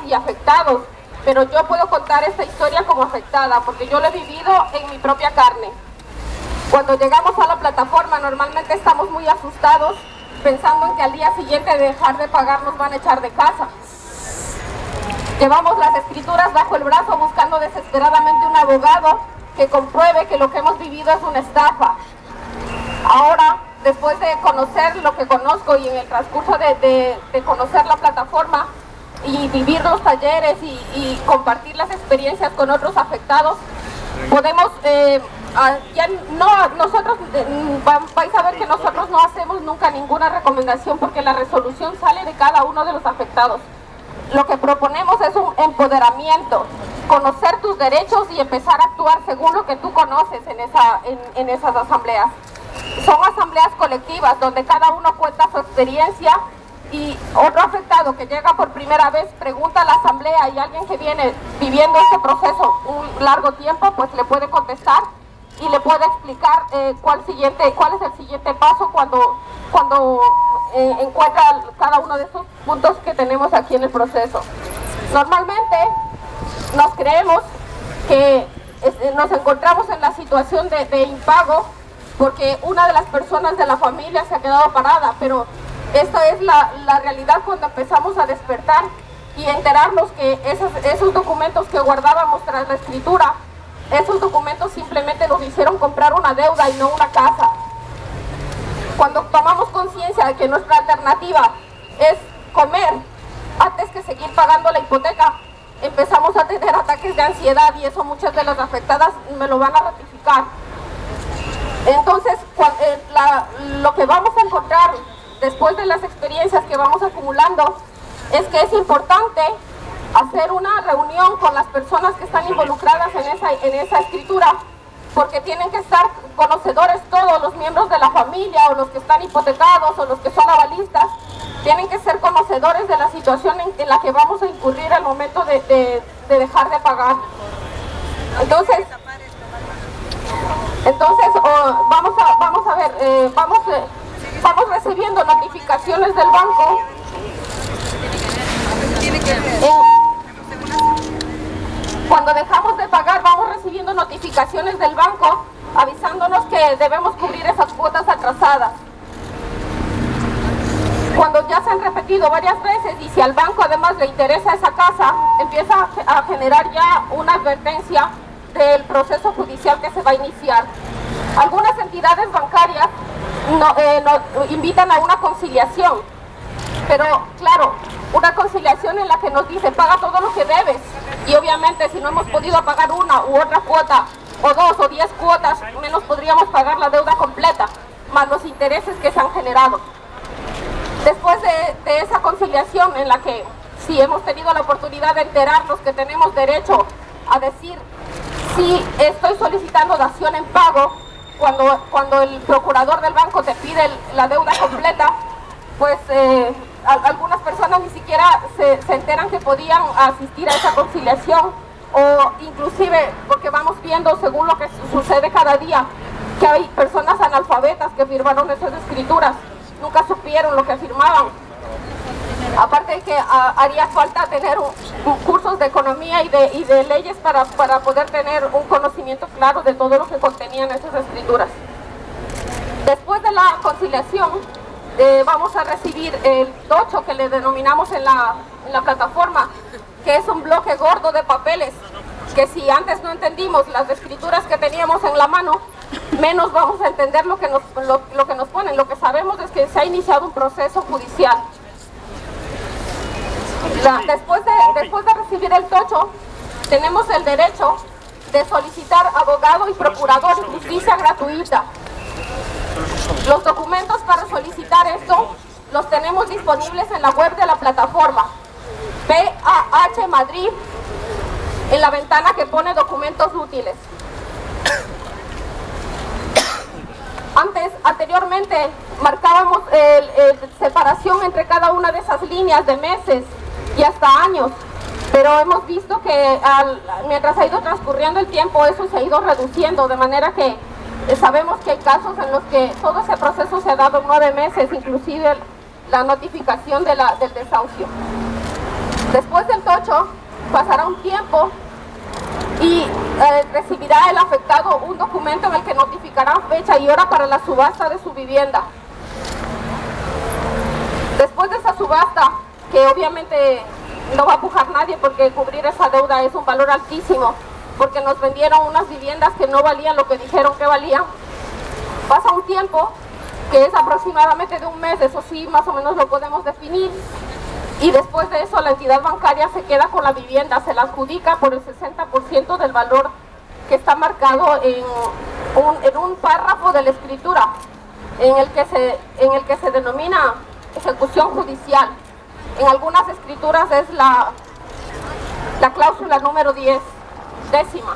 y afectados, pero yo puedo contar esta historia como afectada porque yo lo he vivido en mi propia carne. Cuando llegamos a la plataforma normalmente estamos muy asustados pensando en que al día siguiente de dejar de pagar nos van a echar de casa. Llevamos las escrituras bajo el brazo buscando desesperadamente un abogado que compruebe que lo que hemos vivido es una estafa. Ahora, después de conocer lo que conozco y en el transcurso de conocer la plataforma y vivir los talleres y compartir las experiencias con otros afectados, podemos, vais a ver que nosotros no hacemos nunca ninguna recomendación porque la resolución sale de cada uno de los afectados. Lo que proponemos es un empoderamiento, conocer tus derechos y empezar a actuar según lo que tú conoces en esas asambleas. Son asambleas colectivas donde cada uno cuenta su experiencia y otro afectado que llega por primera vez pregunta a la asamblea y alguien que viene viviendo este proceso un largo tiempo pues le puede contestar y le puede explicar cuál es el siguiente paso cuando encuentra cada uno de esos puntos que tenemos aquí en el proceso. Normalmente nos creemos que nos encontramos en la situación de impago porque una de las personas de la familia se ha quedado parada, pero esta es la realidad cuando empezamos a despertar y enterarnos que esos documentos que guardábamos tras la escritura, esos documentos simplemente nos hicieron comprar una deuda y no una casa. Cuando tomamos conciencia de que nuestra alternativa es comer antes que seguir pagando la hipoteca, empezamos a tener ataques de ansiedad y eso muchas de las afectadas me lo van a ratificar. Entonces, lo que vamos a encontrar después de las experiencias que vamos acumulando es que es importante hacer una reunión con las personas que están involucradas en esa escritura, porque tienen que estar conocedores todos los miembros de la familia o los que están hipotecados o los que son avalistas, tienen que ser conocedores de la situación en la que vamos a incurrir al momento de dejar de pagar. Entonces vamos a ver, vamos recibiendo notificaciones del banco. Cuando dejamos de pagar vamos recibiendo notificaciones del banco avisándonos que debemos cubrir esas cuotas atrasadas. Cuando ya se han repetido varias veces y si al banco además le interesa esa casa, empieza a generar ya una advertencia del proceso judicial que se va a iniciar. Algunas entidades bancarias nos invitan a una conciliación, pero claro, una conciliación en la que nos dice paga todo lo que debes y obviamente si no hemos podido pagar una u otra cuota o 2 o 10 cuotas, menos podríamos pagar la deuda completa, más los intereses que se han generado. Después de esa conciliación en la que si hemos tenido la oportunidad de enterarnos que tenemos derecho a decir si estoy solicitando dación en pago, cuando el procurador del banco te pide la deuda completa, pues algunas personas ni siquiera se enteran que podían asistir a esa conciliación o inclusive porque vamos viendo según lo que sucede cada día que hay personas analfabetas que firmaron esas escrituras, nunca supieron lo que firmaban. Aparte de que haría falta tener cursos de economía y de leyes para poder tener un conocimiento claro de todo lo que contenían esas escrituras. Después de la conciliación, vamos a recibir el tocho que le denominamos en la plataforma, que es un bloque gordo de papeles, que si antes no entendimos las escrituras que teníamos en la mano, menos vamos a entender lo que nos ponen. Lo que sabemos es que se ha iniciado un proceso judicial. Después de recibir el tocho, tenemos el derecho de solicitar abogado y procurador y justicia gratuita. Los documentos para solicitar esto los tenemos disponibles en la web de la plataforma PAH Madrid, en la ventana que pone documentos útiles. Anteriormente marcábamos separación entre cada una de esas líneas de meses y hasta años, pero hemos visto que mientras ha ido transcurriendo el tiempo eso se ha ido reduciendo, de manera que sabemos que hay casos en los que todo ese proceso se ha dado en 9 meses, inclusive la notificación del desahucio. Después del tocho pasará un tiempo y recibirá el afectado un documento en el que notificará fecha y hora para la subasta de su vivienda. Después de esa subasta, que obviamente no va a pujar nadie porque cubrir esa deuda es un valor altísimo, porque nos vendieron unas viviendas que no valían lo que dijeron que valían, pasa un tiempo que es aproximadamente de un mes, eso sí, más o menos lo podemos definir, y después de eso la entidad bancaria se queda con la vivienda, se la adjudica por el 60% del valor que está marcado en un párrafo de la escritura, en el que se denomina ejecución judicial. En algunas escrituras es la cláusula número 10, décima.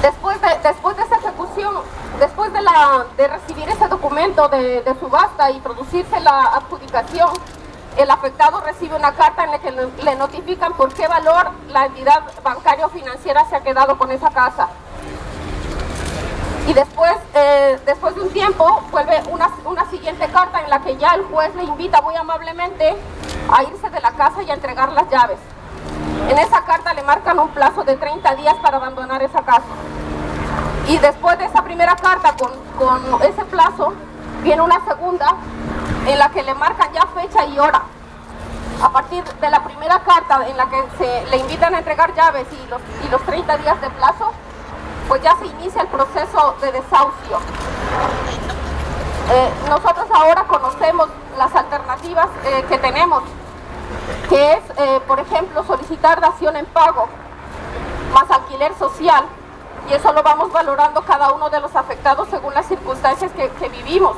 Después de esa ejecución, después de recibir ese documento de subasta y producirse la adjudicación, el afectado recibe una carta en la que le notifican por qué valor la entidad bancaria o financiera se ha quedado con esa casa. Y después de un tiempo vuelve una siguiente carta en la que ya el juez le invita muy amablemente a irse de la casa y a entregar las llaves. En esa carta le marcan un plazo de 30 días para abandonar esa casa. Y después de esa primera carta con ese plazo, viene una segunda en la que le marcan ya fecha y hora. A partir de la primera carta en la que le invitan a entregar llaves y los 30 días de plazo, pues ya se inicia el proceso de desahucio. Nosotros ahora conocemos las alternativas que tenemos, que es, por ejemplo, solicitar dación en pago más alquiler social, y eso lo vamos valorando cada uno de los afectados según las circunstancias que vivimos,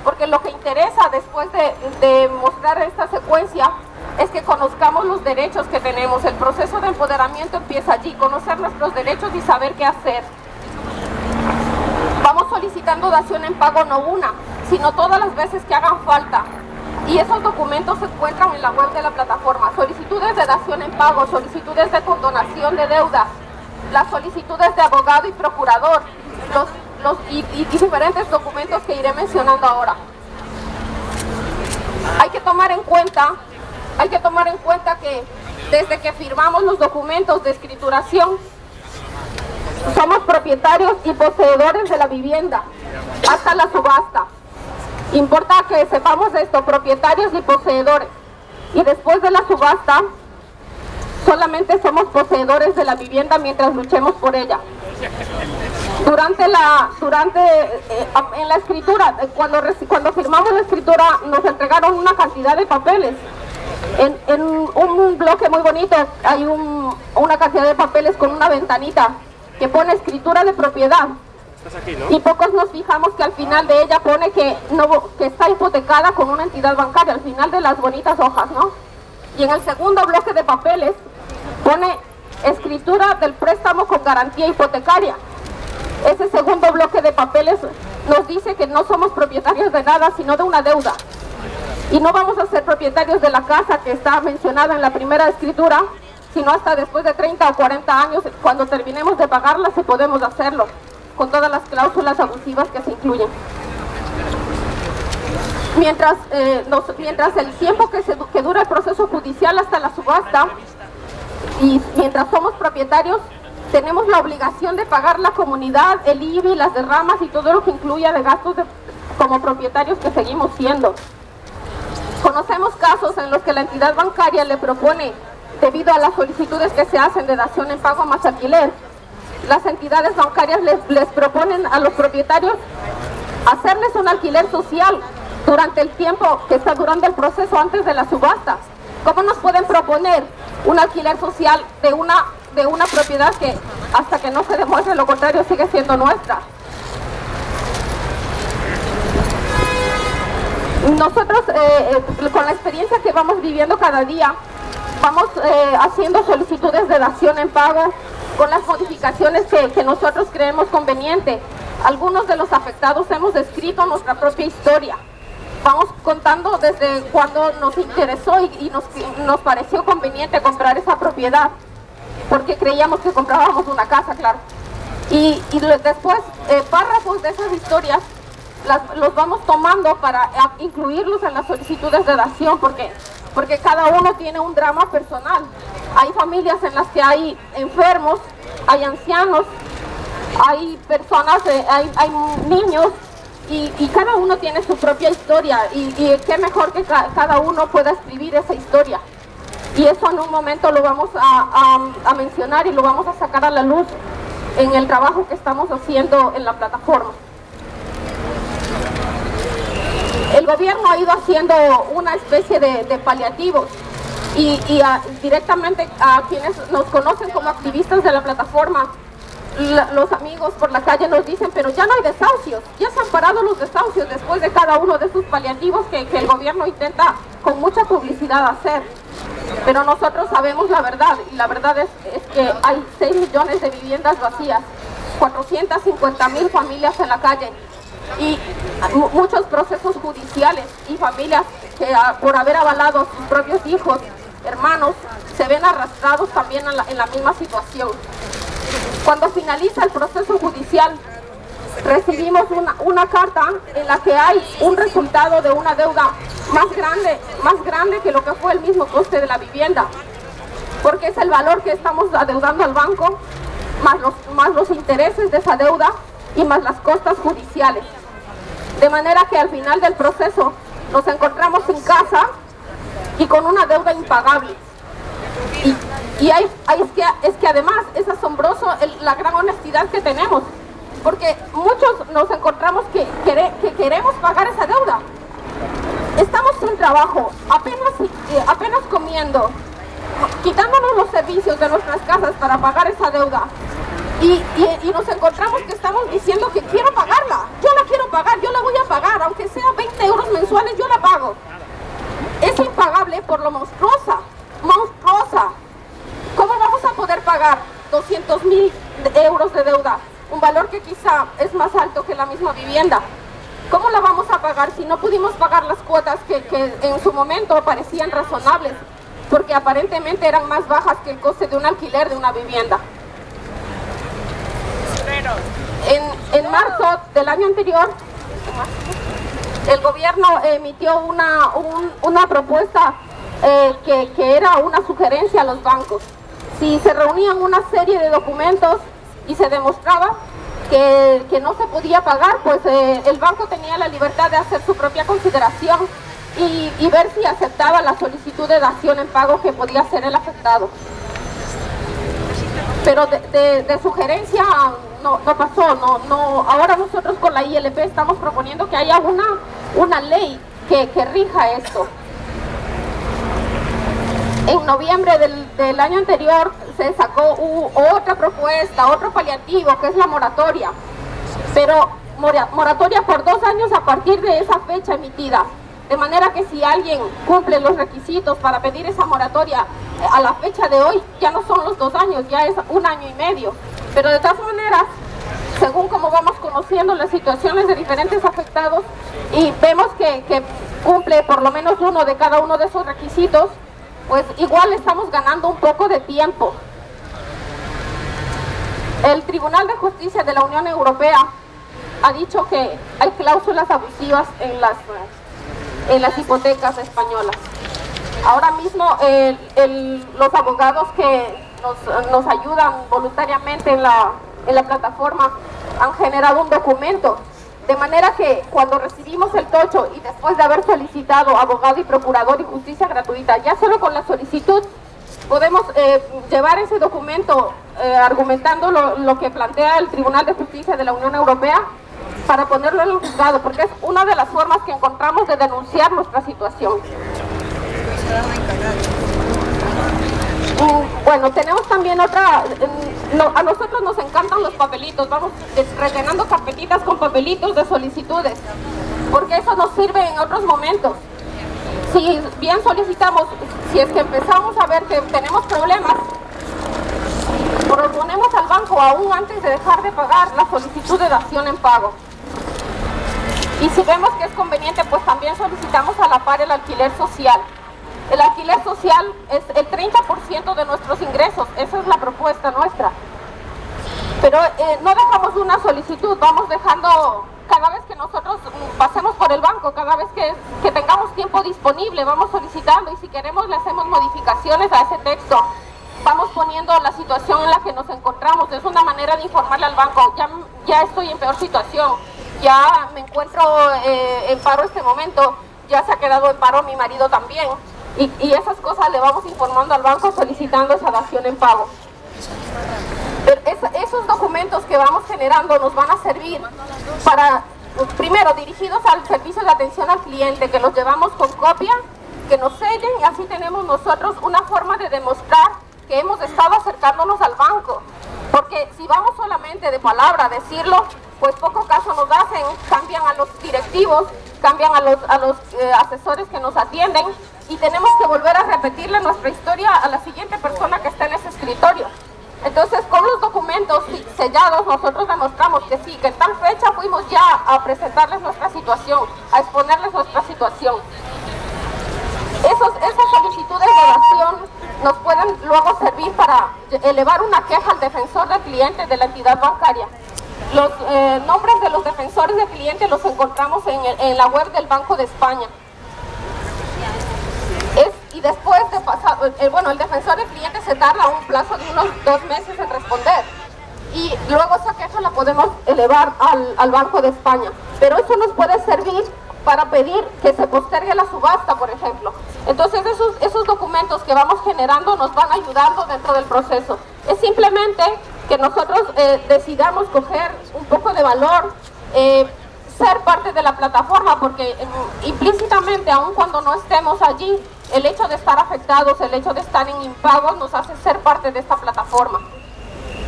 porque lo que interesa después de mostrar esta secuencia es que conozcamos los derechos que tenemos. El proceso de empoderamiento empieza allí, conocer nuestros derechos y saber qué hacer. Vamos solicitando dación en pago no una, sino todas las veces que hagan falta. Y esos documentos se encuentran en la web de la plataforma. Solicitudes de dación en pago, solicitudes de condonación de deuda, las solicitudes de abogado y procurador, y diferentes documentos que iré mencionando ahora. Hay que tomar en cuenta que desde que firmamos los documentos de escrituración, somos propietarios y poseedores de la vivienda hasta la subasta. Importa que sepamos esto, propietarios y poseedores. Y después de la subasta, solamente somos poseedores de la vivienda mientras luchemos por ella. En la escritura, cuando firmamos la escritura, nos entregaron una cantidad de papeles. En un bloque muy bonito hay una cantidad de papeles con una ventanita que pone escritura de propiedad. Aquí, ¿no? Y pocos nos fijamos que al final de ella pone que está hipotecada con una entidad bancaria, al final de las bonitas hojas, ¿no? Y en el segundo bloque de papeles pone escritura del préstamo con garantía hipotecaria. Ese segundo bloque de papeles nos dice que no somos propietarios de nada, sino de una deuda. Y no vamos a ser propietarios de la casa que está mencionada en la primera escritura, sino hasta después de 30 o 40 años, cuando terminemos de pagarla, si podemos hacerlo, con todas las cláusulas abusivas que se incluyen. Mientras el tiempo que dura el proceso judicial hasta la subasta, y mientras somos propietarios, tenemos la obligación de pagar la comunidad, el IBI, las derramas y todo lo que incluya de gastos como propietarios que seguimos siendo. Conocemos casos en los que la entidad bancaria le propone, debido a las solicitudes que se hacen de dación en pago más alquiler, las entidades bancarias les proponen a los propietarios hacerles un alquiler social durante el tiempo que está durando el proceso antes de la subasta. ¿Cómo nos pueden proponer un alquiler social de una propiedad que hasta que no se demuestre lo contrario sigue siendo nuestra? Nosotros con la experiencia que vamos viviendo cada día, vamos haciendo solicitudes de dación en pago con las modificaciones que nosotros creemos conveniente. Algunos de los afectados hemos escrito nuestra propia historia. Vamos contando desde cuando nos interesó y nos pareció conveniente comprar esa propiedad, porque creíamos que comprábamos una casa, claro. Y después párrafos de esas historias los vamos tomando para incluirlos en las solicitudes de dación, porque porque cada uno tiene un drama personal. Hay familias en las que hay enfermos, hay ancianos, hay personas, hay niños, y cada uno tiene su propia historia, y qué mejor que cada uno pueda escribir esa historia. Y eso en un momento lo vamos a mencionar y lo vamos a sacar a la luz en el trabajo que estamos haciendo en la plataforma. El gobierno ha ido haciendo una especie de paliativos y directamente a quienes nos conocen como activistas de la plataforma, los amigos por la calle nos dicen, pero ya no hay desahucios, ya se han parado los desahucios después de cada uno de esos paliativos que el gobierno intenta con mucha publicidad hacer. Pero nosotros sabemos la verdad, y la verdad es que hay 6 millones de viviendas vacías, 450.000 familias en la calle, y muchos procesos judiciales, y familias que por haber avalado a sus propios hijos, hermanos, se ven arrastrados también en la misma situación. Cuando finaliza el proceso judicial, recibimos una carta en la que hay un resultado de una deuda más grande que lo que fue el mismo coste de la vivienda, porque es el valor que estamos adeudando al banco, más los intereses de esa deuda y más las costas judiciales. De manera que al final del proceso nos encontramos sin casa y con una deuda impagable. Es que además es asombroso la gran honestidad que tenemos, porque muchos nos encontramos que queremos pagar esa deuda. Estamos sin trabajo, apenas comiendo, quitándonos los servicios de nuestras casas para pagar esa deuda. Y nos encontramos que estamos diciendo que quiero pagarla, yo la quiero pagar, yo la voy a pagar, aunque sea 20 euros mensuales, yo la pago. Es impagable por lo monstruosa. ¿Cómo vamos a poder pagar 200.000 euros de deuda? Un valor que quizá es más alto que la misma vivienda. ¿Cómo la vamos a pagar si no pudimos pagar las cuotas que en su momento parecían razonables, porque aparentemente eran más bajas que el coste de un alquiler de una vivienda? En marzo del año anterior, el gobierno emitió una propuesta que era una sugerencia a los bancos. Si se reunían una serie de documentos y se demostraba que no se podía pagar, pues el banco tenía la libertad de hacer su propia consideración y ver si aceptaba la solicitud de dación en pago que podía hacer el afectado. Pero de sugerencia no pasó. Ahora nosotros con la ILP estamos proponiendo que haya una ley que rija esto. En noviembre del año anterior se sacó otra propuesta, otro paliativo, que es la moratoria, pero moratoria por 2 años a partir de esa fecha emitida, de manera que si alguien cumple los requisitos para pedir esa moratoria a la fecha de hoy, ya no son los 2 años, ya es 1 año y medio. Pero de todas maneras, según como vamos conociendo las situaciones de diferentes afectados y vemos que cumple por lo menos uno de cada uno de esos requisitos, pues igual estamos ganando un poco de tiempo. El Tribunal de Justicia de la Unión Europea ha dicho que hay cláusulas abusivas en las hipotecas españolas. Ahora mismo los abogados que nos ayudan voluntariamente en la plataforma han generado un documento, de manera que cuando recibimos el tocho y después de haber solicitado abogado y procurador y justicia gratuita, ya solo con la solicitud podemos llevar ese documento argumentando lo que plantea el Tribunal de Justicia de la Unión Europea para ponerlo en el juzgado, porque es una de las formas que encontramos de denunciar nuestra situación. Bueno, tenemos también otra, a nosotros nos encantan los papelitos, vamos rellenando carpetitas con papelitos de solicitudes, porque eso nos sirve en otros momentos. Si bien solicitamos, si es que empezamos a ver que tenemos problemas, proponemos al banco aún antes de dejar de pagar la solicitud de dación en pago. Y si vemos que es conveniente, pues también solicitamos a la par el alquiler social. El alquiler social es el 30% de nuestros ingresos, esa es la propuesta nuestra. Pero no dejamos una solicitud, vamos dejando, cada vez que nosotros pasemos por el banco, cada vez que tengamos tiempo disponible, vamos solicitando, y si queremos le hacemos modificaciones a ese texto. Vamos poniendo la situación en la que nos encontramos. Es una manera de informarle al banco: ya estoy en peor situación, ya me encuentro en paro este momento, ya se ha quedado en paro mi marido también, y esas cosas le vamos informando al banco solicitando esa dación en pago. Pero esos documentos que vamos generando nos van a servir para, primero, dirigidos al servicio de atención al cliente, que los llevamos con copia, que nos sellen, y así tenemos nosotros una forma de demostrar que hemos estado acercándonos al banco. Porque si vamos solamente de palabra a decirlo, pues poco caso nos hacen, cambian a los directivos, cambian a los asesores que nos atienden, y tenemos que volver a repetirle nuestra historia a la siguiente persona que está en ese escritorio. Entonces, con los documentos sellados, nosotros demostramos que sí, que en tal fecha fuimos ya a presentarles nuestra situación, a exponerles nuestra situación. Esas solicitudes de dación nos pueden luego servir para elevar una queja al defensor del cliente de la entidad bancaria. Los nombres de los defensores del cliente los encontramos en la web del Banco de España. Y después de pasar, el defensor del cliente se tarda un plazo de unos 2 meses en responder, y luego esa queja la podemos elevar al Banco de España. Pero eso nos puede servir para pedir que se postergue la subasta, por ejemplo. Entonces esos documentos que vamos generando nos van ayudando dentro del proceso. Es simplemente que nosotros decidamos coger un poco de valor, ser parte de la plataforma, porque implícitamente, aun cuando no estemos allí, el hecho de estar afectados, el hecho de estar en impagos, nos hace ser parte de esta plataforma.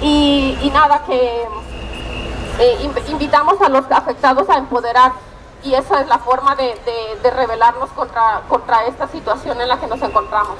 Y nada, que invitamos a los afectados a empoderar, y esa es la forma de rebelarnos contra esta situación en la que nos encontramos.